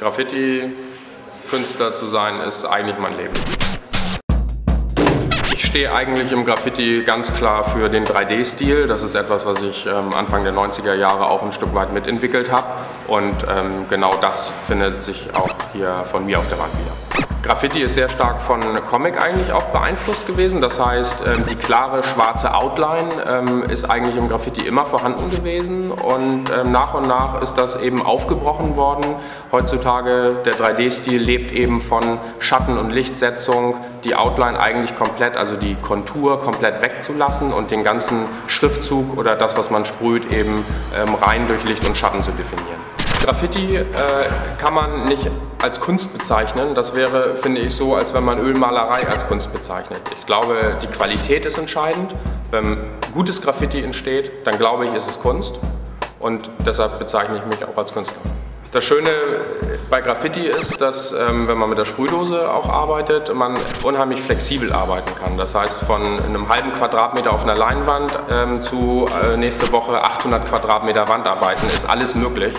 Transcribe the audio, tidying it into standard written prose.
Graffiti-Künstler zu sein, ist eigentlich mein Leben. Ich stehe eigentlich im Graffiti ganz klar für den 3D-Stil. Das ist etwas, was ich Anfang der 90er Jahre auch ein Stück weit mitentwickelt habe. Und genau das findet sich auch hier von mir auf der Wand wieder. Graffiti ist sehr stark von Comic eigentlich auch beeinflusst gewesen. Das heißt, die klare schwarze Outline ist eigentlich im Graffiti immer vorhanden gewesen und nach ist das eben aufgebrochen worden. Heutzutage der 3D-Stil lebt eben von Schatten- und Lichtsetzung, die Outline eigentlich komplett, also die Kontur komplett wegzulassen und den ganzen Schriftzug oder das, was man sprüht, eben rein durch Licht und Schatten zu definieren. Graffiti kann man nicht als Kunst bezeichnen. Das wäre, finde ich, so, als wenn man Ölmalerei als Kunst bezeichnet. Ich glaube, die Qualität ist entscheidend. Wenn gutes Graffiti entsteht, dann glaube ich, ist es Kunst. Und deshalb bezeichne ich mich auch als Künstler. Das Schöne bei Graffiti ist, dass, wenn man mit der Sprühdose auch arbeitet, man unheimlich flexibel arbeiten kann. Das heißt, von einem halben Quadratmeter auf einer Leinwand zu nächste Woche 800 Quadratmeter Wand arbeiten, ist alles möglich.